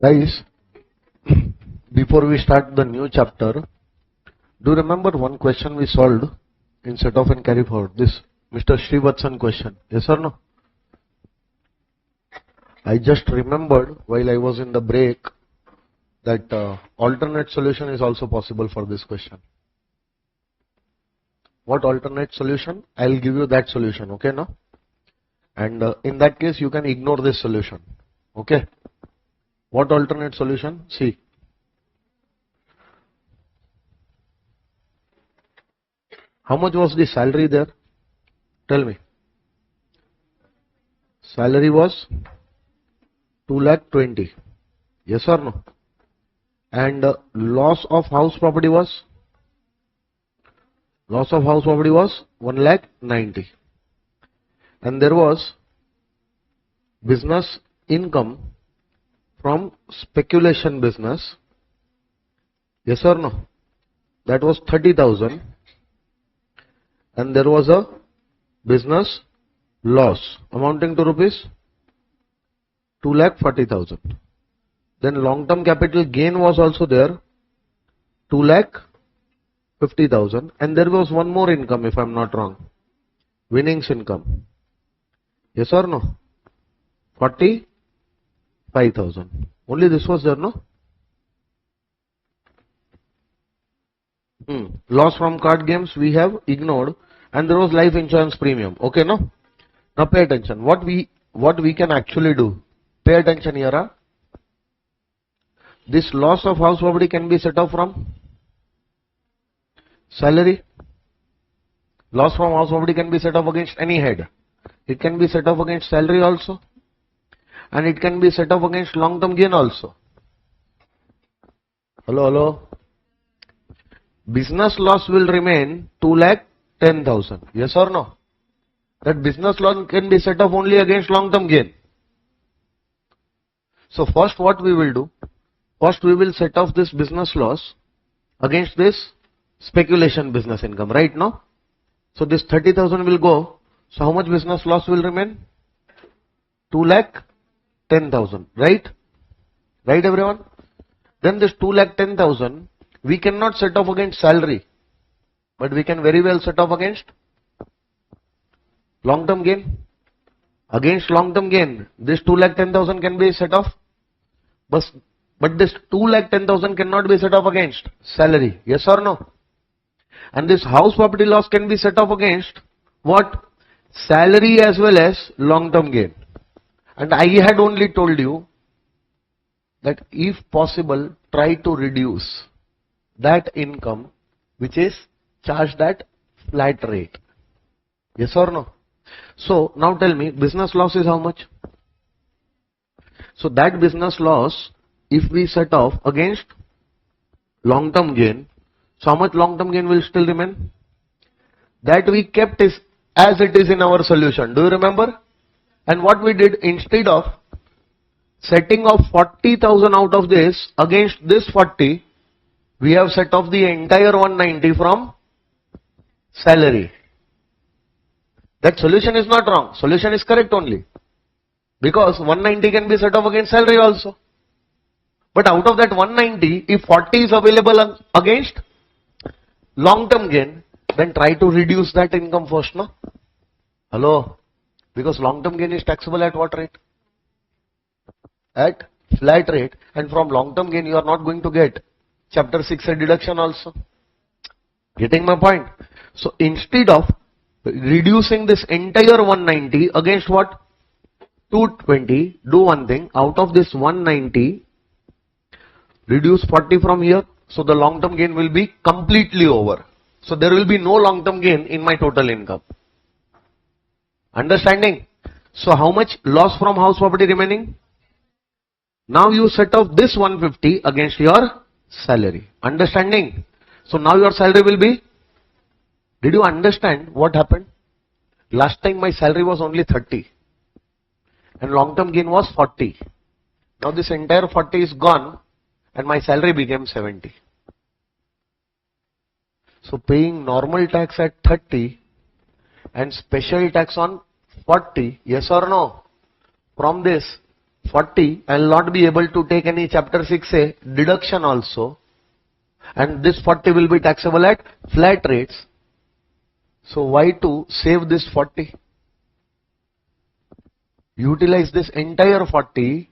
Guys, before we start the new chapter, do you remember one question we solved in set off and carry forward? This Mr. Srivatsan question. Yes or no? I just remembered while I was in the break that alternate solution is also possible for this question. What alternate solution? I'll give you that solution, okay, no? And in that case, you can ignore this solution, okay? What alternate solution? See. How much was the salary there? Tell me. Salary was 2,20,000. Yes or no? And loss of house property was? Loss of house property was 1,90,000. And there was business income from speculation business. Yes or no? That was 30,000. And there was a business loss amounting to rupees 2,40,000. Then long-term capital gain was also there, 2,50,000. And there was one more income, if I am not wrong, winnings income. Yes or no? 45,000. Only this was there, no? Loss from card games we have ignored, and there was life insurance premium. Okay, no? Now pay attention. What we can actually do? Pay attention here. Huh? This loss of house property can be set off from salary. Loss from house property can be set off against any head. It can be set off against salary also. And it can be set off against long-term gain also. Hello. Business loss will remain 2,10,000. Yes or no? That business loss can be set off only against long-term gain. So first what we will do? First we will set off this business loss against this speculation business income, right? No? So this 30,000 will go. So how much business loss will remain? 2,10,000, right? Right, everyone? Then this 2,10,000 we cannot set off against salary, but we can very well set off against long-term gain. Against long-term gain, this 2,10,000 can be set off, but this 2,10,000 cannot be set off against salary. Yes or no? And this house property loss can be set off against what? Salary as well as long-term gain. And I had only told you that if possible, try to reduce that income which is charged at flat rate. Yes or no? So now tell me, business loss is how much? So that business loss, if we set off against long-term gain, so how much long-term gain will still remain? That we kept is as it is in our solution. Do you remember? And what we did, instead of setting off 40,000 out of this against this 40, we have set off the entire 190 from salary. That solution is not wrong. Solution is correct only. Because 190 can be set off against salary also. But out of that 190, if 40 is available against long-term gain, then try to reduce that income first, no? Hello? Because long-term gain is taxable at what rate? At flat rate. And from long-term gain, you are not going to get chapter 6 deduction also. Getting my point? So instead of reducing this entire 190 against what? 220, do one thing. Out of this 190, reduce 40 from here. So the long-term gain will be completely over. So there will be no long-term gain in my total income. Understanding? So how much loss from house property remaining? Now you set off this 150 against your salary. Understanding? So now your salary will be, did you understand what happened? Last time my salary was only 30 and long-term gain was 40. Now this entire 40 is gone and my salary became 70. So paying normal tax at 30 and special tax on 40, yes or no? From this 40, I will not be able to take any chapter 6A deduction also, and this 40 will be taxable at flat rates. So why to save this 40? Utilize this entire 40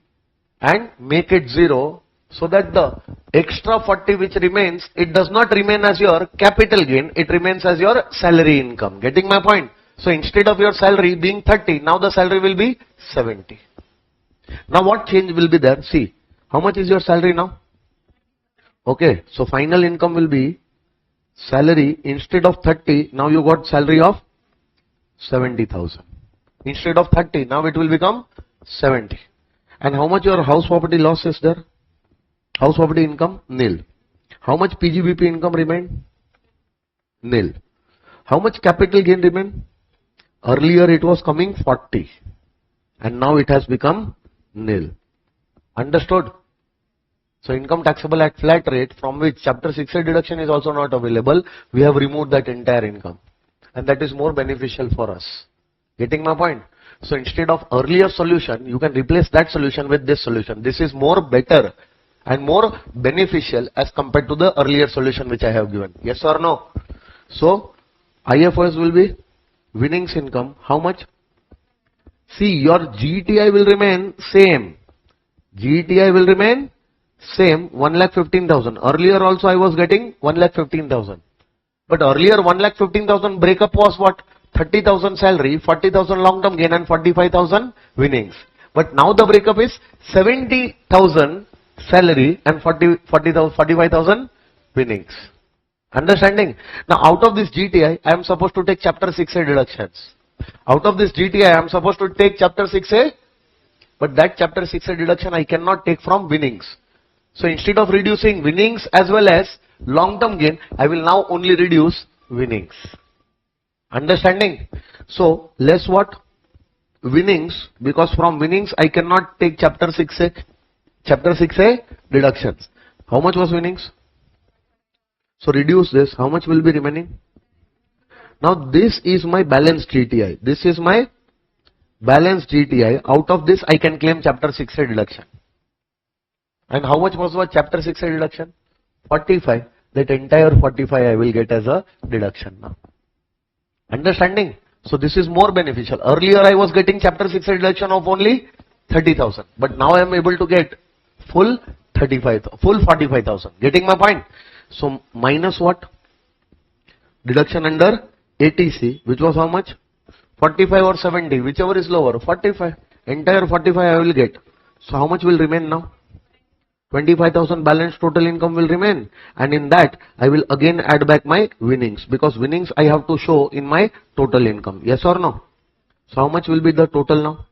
and make it 0, so that the extra 40 which remains, it does not remain as your capital gain, it remains as your salary income. Getting my point? So instead of your salary being 30, now the salary will be 70. Now what change will be there? See, how much is your salary now? Okay, so final income will be salary instead of 30, now you got salary of 70,000. Instead of 30, now it will become 70. And how much your house property loss is there? House property income? Nil. How much PGBP income remained? Nil. How much capital gain remained? Earlier it was coming 40 and now it has become nil. Understood? So income taxable at flat rate, from which chapter 6A deduction is also not available, we have removed that entire income, and that is more beneficial for us. Getting my point? So instead of earlier solution, you can replace that solution with this solution. This is more better and more beneficial as compared to the earlier solution which I have given. Yes or no? So IFRS will be winnings income. How much? See, your GTI will remain same. GTI will remain same, 1,15,000. Earlier also I was getting 1,15,000. But earlier 1,15,000 breakup was what? 30,000 salary, 40,000 long-term gain and 45,000 winnings. But now the breakup is 70,000 salary and 45,000 winnings. Understanding? Now out of this GTI, I am supposed to take chapter 6A deductions. Out of this GTI, I am supposed to take chapter 6A, but that chapter 6A deduction I cannot take from winnings. So instead of reducing winnings as well as long-term gain, I will now only reduce winnings. Understanding? So less what? Winnings, because from winnings I cannot take chapter 6A deductions. How much was winnings? So reduce this. How much will be remaining? Now this is my balanced GTI. This is my balanced GTI. Out of this I can claim chapter 6A deduction. And how much was chapter 6A deduction? 45. That entire 45 I will get as a deduction now. Understanding? So this is more beneficial. Earlier I was getting chapter 6A deduction of only 30,000. But now I am able to get full 45,000. Getting my point? So minus what? Deduction under ATC, which was how much? 45 or 70, whichever is lower. 45. Entire 45 I will get. So how much will remain now? 25,000 balance total income will remain, and in that I will again add back my winnings, because winnings I have to show in my total income. Yes or no? So how much will be the total now?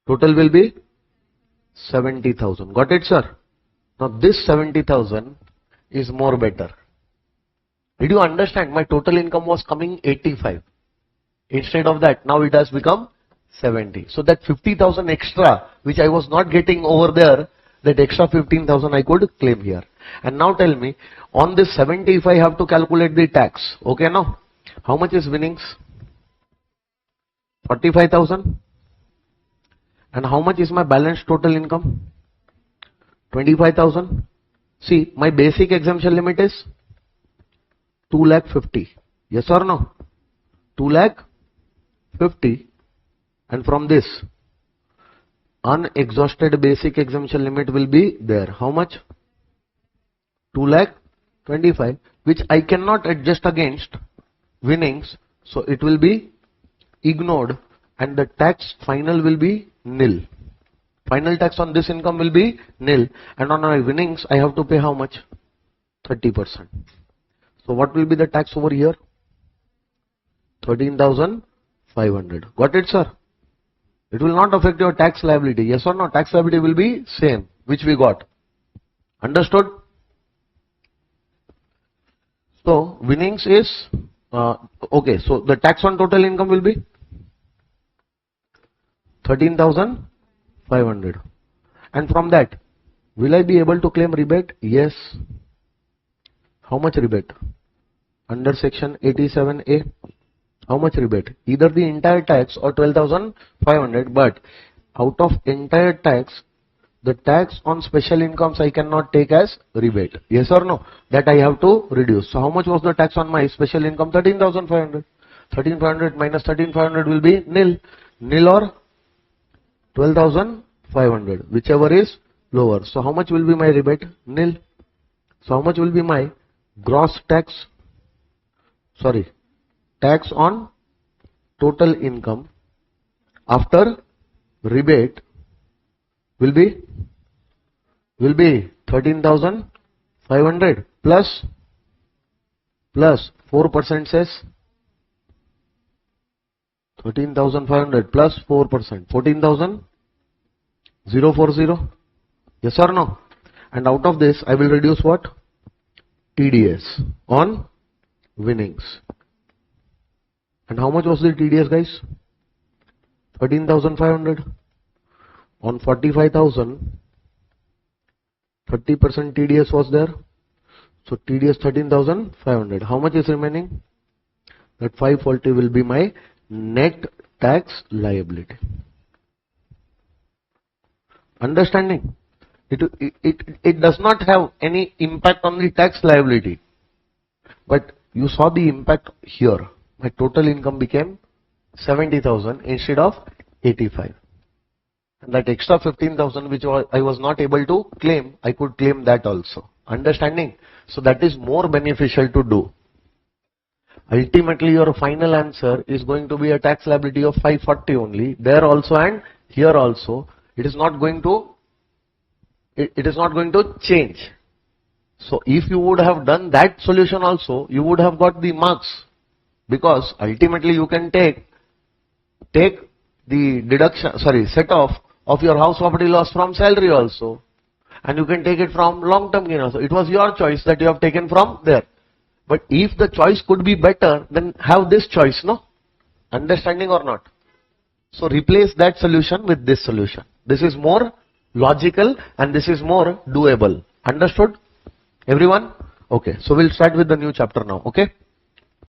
Total will be 70,000. Got it, sir? Now this 70,000 is more better. Did you understand? My total income was coming 85. Instead of that, now it has become 70. So that 50,000 extra which I was not getting over there, that extra 15,000 I could claim here. And now tell me, on this 70 if I have to calculate the tax, okay now? How much is winnings? 45,000. And how much is my balance total income? 25,000. See, my basic exemption limit is 2,50,000. Yes or no? 2,50,000. And from this, unexhausted basic exemption limit will be there. How much? 2,25,000, which I cannot adjust against winnings. So it will be ignored and the tax final will be nil. Final tax on this income will be nil. And on my winnings, I have to pay how much? 30%. So what will be the tax over here? 13,500. Got it, sir? It will not affect your tax liability. Yes or no? Tax liability will be same, which we got. Understood? So winnings is okay. So the tax on total income will be 13,500. And from that, will I be able to claim rebate? Yes. How much rebate? Under section 87A. How much rebate? Either the entire tax or 12,500, but out of entire tax, the tax on special incomes I cannot take as rebate. Yes or no? That I have to reduce. So how much was the tax on my special income? 13,500. 13,500 minus 13,500 will be nil. Nil or 12,500, whichever is lower. So how much will be my rebate? Nil. So how much will be my gross tax? Tax on total income after rebate will be 13,500 plus 4% says 13,500 plus 4%, 14,040. Yes or no? And out of this I will reduce what? TDS on winnings. And how much was the TDS, guys? 13,500 on 45,000. 30% TDS was there. So TDS 13,500. How much is remaining? That 540 will be my net tax liability. Understanding? It does not have any impact on the tax liability. But you saw the impact here. My total income became 70,000 instead of 85. And that extra 15,000 which I was not able to claim, I could claim that also. Understanding? So that is more beneficial to do. Ultimately your final answer is going to be a tax liability of 540 only. There also and here also. It is not going to change. So if you would have done that solution also, you would have got the marks. Because ultimately you can take the deduction, set off of your house property loss from salary also. And you can take it from long-term gain also. It was your choice that you have taken from there. But if the choice could be better, then have this choice, no? Understanding or not? So replace that solution with this solution. This is more logical and this is more doable. Understood? Everyone? Okay. So we'll start with the new chapter now. Okay?